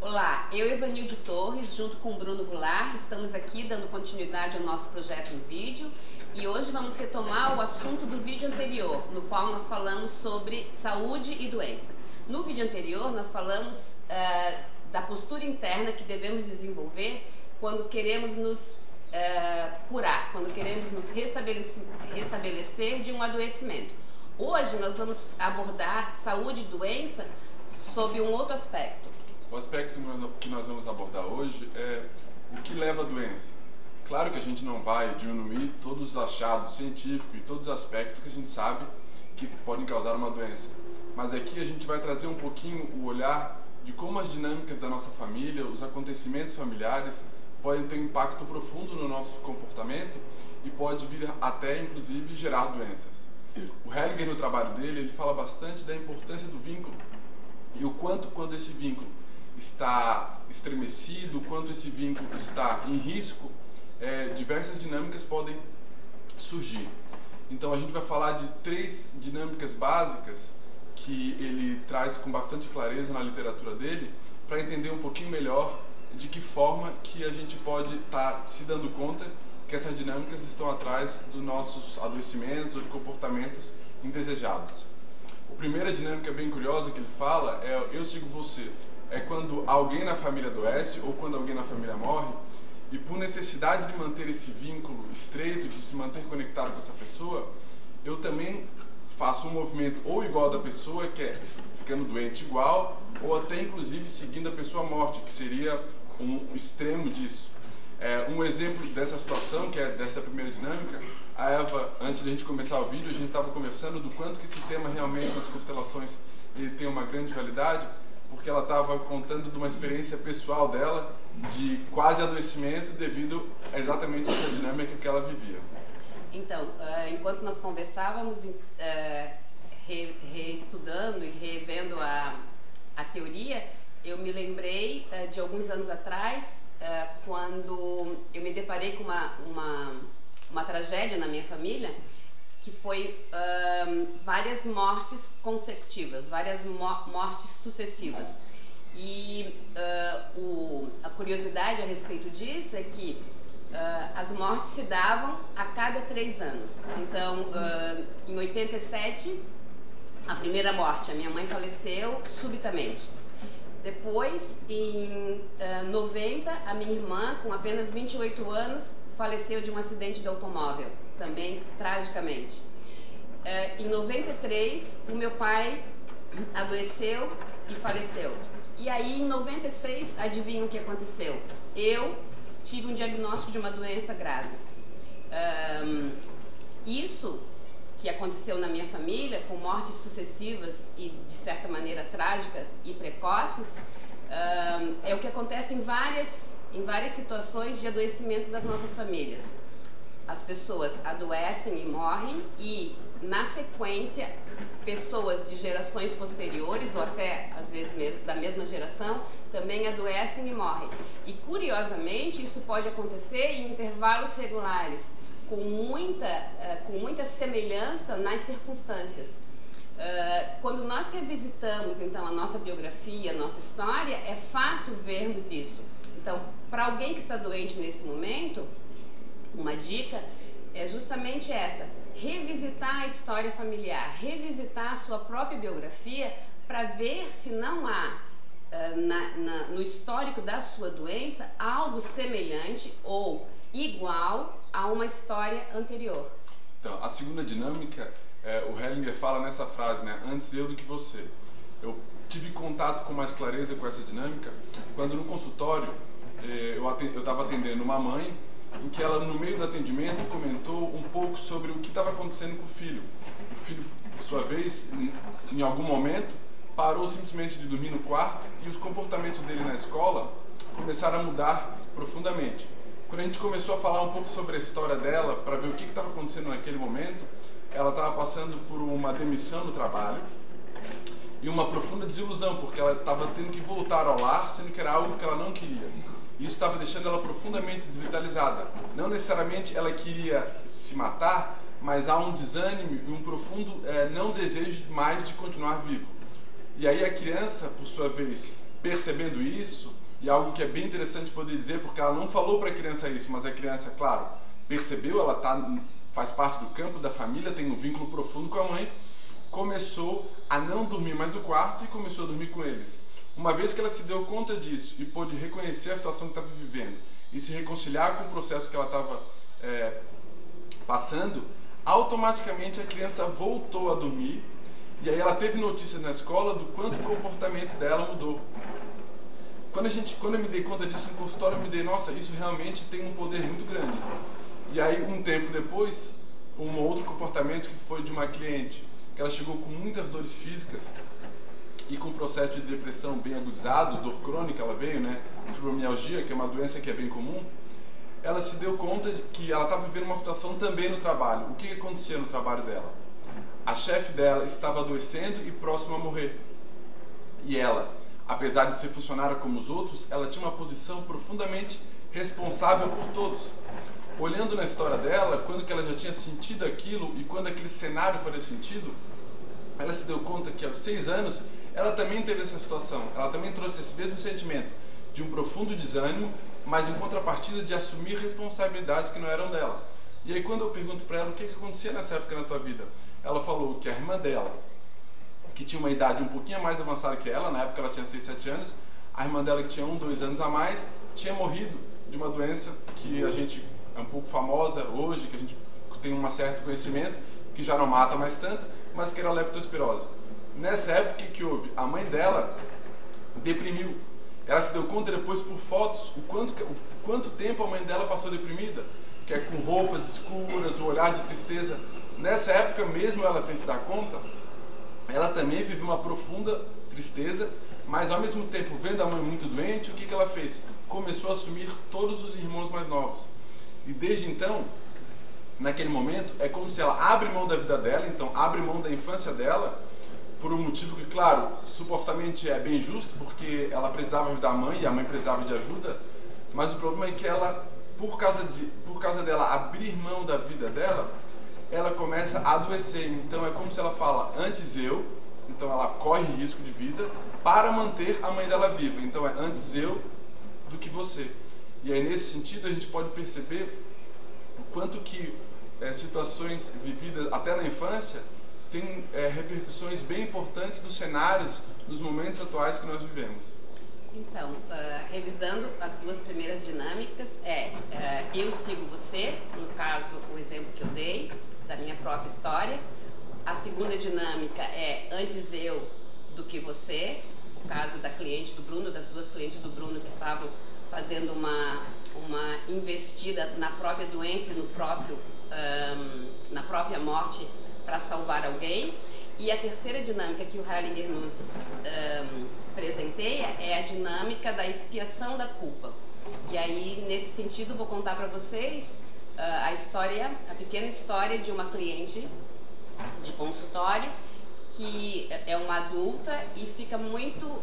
Olá, eu, Evanilde Torres, junto com o Bruno Goulart, estamos aqui dando continuidade ao nosso projeto em vídeo e hoje vamos retomar o assunto do vídeo anterior, no qual nós falamos sobre saúde e doença. No vídeo anterior nós falamos da postura interna que devemos desenvolver quando queremos nos curar, quando queremos nos restabelecer de um adoecimento. Hoje nós vamos abordar saúde e doença sob um outro aspecto. O aspecto que nós vamos abordar hoje é o que leva à doença. Claro que a gente não vai diminuir todos os achados científicos e todos os aspectos que a gente sabe que podem causar uma doença. Mas aqui a gente vai trazer um pouquinho o olhar de como as dinâmicas da nossa família, os acontecimentos familiares podem ter um impacto profundo no nosso comportamento e pode vir até, inclusive, gerar doenças. O Hellinger, no trabalho dele, ele fala bastante da importância do vínculo e o quanto, quando esse vínculo está estremecido, quanto esse vínculo está em risco, diversas dinâmicas podem surgir. Então a gente vai falar de 3 dinâmicas básicas que ele traz com bastante clareza na literatura dele, para entender um pouquinho melhor de que forma que a gente pode estar se dando conta que essas dinâmicas estão atrás dos nossos adoecimentos ou de comportamentos indesejados. A primeira dinâmica bem curiosa que ele fala é eu sigo você. É quando alguém na família adoece ou quando alguém na família morre e por necessidade de manter esse vínculo estreito, de se manter conectado com essa pessoa, eu também faço um movimento ou igual da pessoa, que é ficando doente igual, ou até inclusive seguindo a pessoa morte, que seria um extremo disso. Um exemplo dessa situação, que é dessa primeira dinâmica, a Eva, antes de a gente começar o vídeo, a gente estava conversando do quanto que esse tema realmente nas constelações ele tem uma grande validade, porque ela estava contando de uma experiência pessoal dela de quase adoecimento devido a exatamente essa dinâmica que ela vivia. Então, enquanto nós conversávamos, reestudando e revendo a teoria, eu me lembrei de alguns anos atrás, quando eu me deparei com uma tragédia na minha família, que foi várias mortes consecutivas, várias mortes sucessivas. E a curiosidade a respeito disso é que as mortes se davam a cada 3 anos. Então, em 87, a primeira morte, a minha mãe faleceu subitamente. Depois, em 90, a minha irmã, com apenas 28 anos, faleceu de um acidente de automóvel, também tragicamente. Em 93, o meu pai adoeceu e faleceu. E aí, em 96, adivinham o que aconteceu? Eu tive um diagnóstico de uma doença grave. Isso que aconteceu na minha família, com mortes sucessivas e, de certa maneira, trágicas e precoces, é o que acontece em várias situações de adoecimento das nossas famílias. As pessoas adoecem e morrem e, na sequência, pessoas de gerações posteriores, ou até, às vezes, da mesma geração, também adoecem e morrem. E, curiosamente, isso pode acontecer em intervalos regulares, com muita semelhança nas circunstâncias. Quando nós revisitamos, então, a nossa biografia, a nossa história, é fácil vermos isso. Então, para alguém que está doente nesse momento, uma dica é justamente essa: revisitar a história familiar, revisitar a sua própria biografia para ver se não há no histórico da sua doença algo semelhante ou igual a uma história anterior. Então, a segunda dinâmica, o Hellinger fala nessa frase, né? Antes eu do que você. Eu tive contato com mais clareza com essa dinâmica quando no consultório eu estava atendendo uma mãe em que ela, no meio do atendimento, comentou um pouco sobre o que estava acontecendo com o filho. O filho, por sua vez, em algum momento, parou simplesmente de dormir no quarto e os comportamentos dele na escola começaram a mudar profundamente. Quando a gente começou a falar um pouco sobre a história dela, para ver o que estava acontecendo naquele momento, ela estava passando por uma demissão no trabalho e uma profunda desilusão, porque ela estava tendo que voltar ao lar, sendo que era algo que ela não queria. Isso estava deixando ela profundamente desvitalizada. Não necessariamente ela queria se matar, mas há um desânimo e um profundo não desejo mais de continuar vivo. E aí a criança, por sua vez, percebendo isso, E algo que é bem interessante poder dizer, porque ela não falou para a criança isso, mas a criança, claro, percebeu, ela faz parte do campo da família, tem um vínculo profundo com a mãe, começou a não dormir mais no quarto e começou a dormir com eles. Uma vez que ela se deu conta disso e pôde reconhecer a situação que estava vivendo e se reconciliar com o processo que ela estava passando, automaticamente a criança voltou a dormir, e aí ela teve notícia na escola do quanto o comportamento dela mudou. Quando eu me dei conta disso no consultório, eu me dei, nossa, isso realmente tem um poder muito grande. E aí, um tempo depois, um outro comportamento que foi de uma cliente, que ela chegou com muitas dores físicas e com um processo de depressão bem agudizado, dor crônica ela veio, né? Fibromialgia, que é uma doença que é bem comum. Ela se deu conta de que ela estava vivendo uma situação também no trabalho. O que acontecia no trabalho dela? A chefe dela estava adoecendo e próxima a morrer. E ela, apesar de ser funcionária como os outros, ela tinha uma posição profundamente responsável por todos. Olhando na história dela, quando que ela já tinha sentido aquilo e quando aquele cenário faria sentido, ela se deu conta que aos 6 anos ela também teve essa situação. Ela também trouxe esse mesmo sentimento de um profundo desânimo, mas em contrapartida de assumir responsabilidades que não eram dela. E aí quando eu pergunto para ela o que acontecia nessa época na tua vida, ela falou que a irmã dela, que tinha uma idade um pouquinho mais avançada que ela, na época ela tinha 6, 7 anos, a irmã dela que tinha 1, 2 anos a mais, tinha morrido de uma doença que a gente é um pouco famosa hoje, que a gente tem um certo conhecimento, que já não mata mais tanto, mas que era a leptospirose. Nessa época que houve, a mãe dela deprimiu. Ela se deu conta depois por fotos o quanto tempo a mãe dela passou deprimida, que é com roupas escuras, o olhar de tristeza. Nessa época mesmo, ela sem se dar conta, ela também viveu uma profunda tristeza, mas ao mesmo tempo, vendo a mãe muito doente, o que ela fez? Começou a assumir todos os irmãos mais novos. E desde então, naquele momento, é como se ela abre mão da vida dela, então abre mão da infância dela, por um motivo que, claro, supostamente é bem justo, porque ela precisava ajudar a mãe e a mãe precisava de ajuda, mas o problema é que ela, por causa dela abrir mão da vida dela, ela começa a adoecer. Então é como se ela fala, antes eu, então ela corre risco de vida para manter a mãe dela viva. Então é antes eu do que você. E aí nesse sentido a gente pode perceber o quanto que situações vividas até na infância tem repercussões bem importantes dos cenários, dos momentos atuais que nós vivemos. Então, revisando as duas primeiras dinâmicas, eu sigo você, no caso, o exemplo que eu dei, da minha própria história. A segunda dinâmica é antes eu do que você, o caso da cliente do Bruno, das duas clientes do Bruno que estavam fazendo uma investida na própria doença, na própria morte, para salvar alguém. E a terceira dinâmica que o Heilinger nos presenteia é a dinâmica da expiação da culpa. E aí, nesse sentido, vou contar para vocês a pequena história de uma cliente de consultório que é uma adulta e fica muito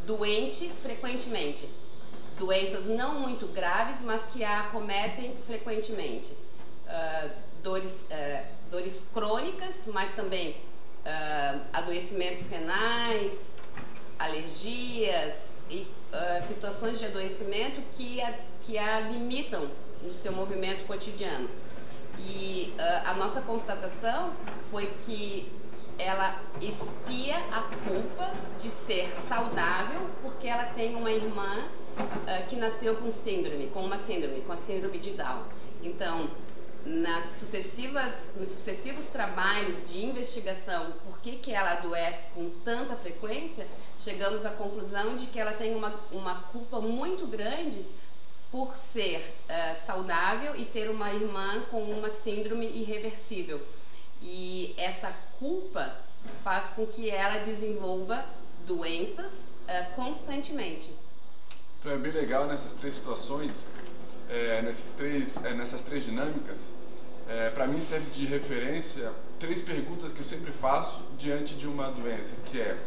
doente frequentemente. Doenças não muito graves, mas que a acometem frequentemente. Dores crônicas, mas também adoecimentos renais, alergias e situações de adoecimento que a limitam no seu movimento cotidiano. E a nossa constatação foi que ela expia a culpa de ser saudável porque ela tem uma irmã que nasceu com a síndrome de Down. Então, nos sucessivos trabalhos de investigação, por que ela adoece com tanta frequência, chegamos à conclusão de que ela tem uma culpa muito grande por ser saudável e ter uma irmã com uma síndrome irreversível. E essa culpa faz com que ela desenvolva doenças constantemente. Então é bem legal nessas três situações, nessas três dinâmicas, para mim serve de referência 3 perguntas que eu sempre faço diante de uma doença, que é: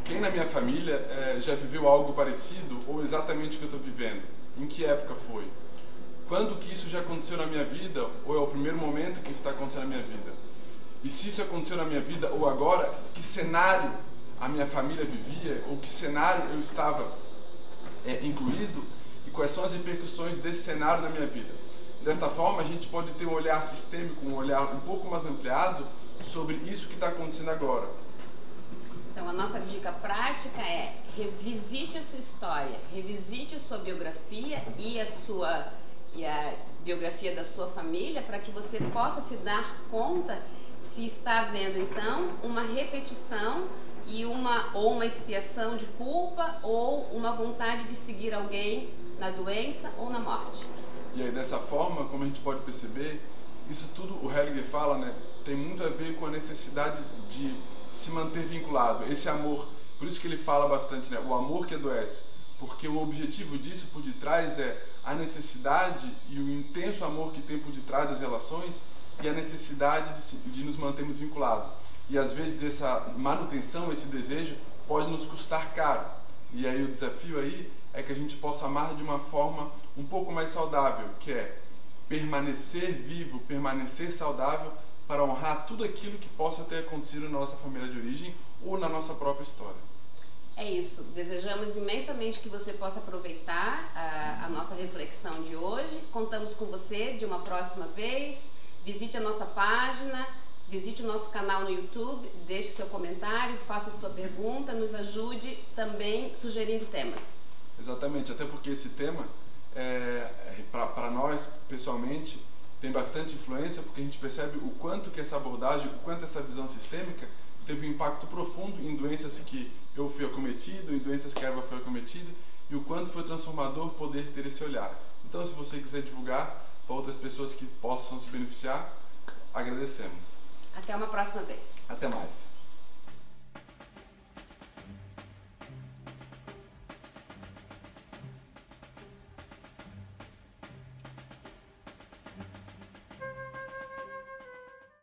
quem na minha família já viveu algo parecido ou exatamente o que eu estou vivendo? Em que época foi? Quando que isso já aconteceu na minha vida ou é o primeiro momento que isso está acontecendo na minha vida? E se isso aconteceu na minha vida ou agora, que cenário a minha família vivia, ou que cenário eu estava incluído, e quais são as repercussões desse cenário na minha vida. Desta forma, a gente pode ter um olhar sistêmico, um olhar um pouco mais ampliado sobre isso que está acontecendo agora. Então, a nossa dica prática é: revisite a sua história, revisite a sua biografia e a biografia da sua família, para que você possa se dar conta se está havendo, então, uma repetição ou uma expiação de culpa, ou uma vontade de seguir alguém na doença ou na morte. E aí, dessa forma, como a gente pode perceber, isso tudo, o Hellinger fala, né, tem muito a ver com a necessidade de se manter vinculado, esse amor. Por isso que ele fala bastante, né, o amor que adoece, porque o objetivo disso por detrás é a necessidade e o intenso amor que tem por detrás das relações, e a necessidade de nos mantermos vinculados. E às vezes essa manutenção, esse desejo, pode nos custar caro. E aí o desafio aí é que a gente possa amar de uma forma um pouco mais saudável, que é permanecer vivo, permanecer saudável, para honrar tudo aquilo que possa ter acontecido na nossa família de origem ou na nossa própria história. É isso. Desejamos imensamente que você possa aproveitar a nossa reflexão de hoje. Contamos com você de uma próxima vez. Visite a nossa página, visite o nosso canal no YouTube, deixe seu comentário, faça sua pergunta, nos ajude também sugerindo temas. Exatamente, até porque esse tema, para nós, pessoalmente, tem bastante influência, porque a gente percebe o quanto que essa abordagem, o quanto essa visão sistêmica teve um impacto profundo em doenças que eu fui acometido, em doenças que a Eva foi acometida, e o quanto foi transformador poder ter esse olhar. Então, se você quiser divulgar para outras pessoas que possam se beneficiar, agradecemos. Até uma próxima vez. Até mais.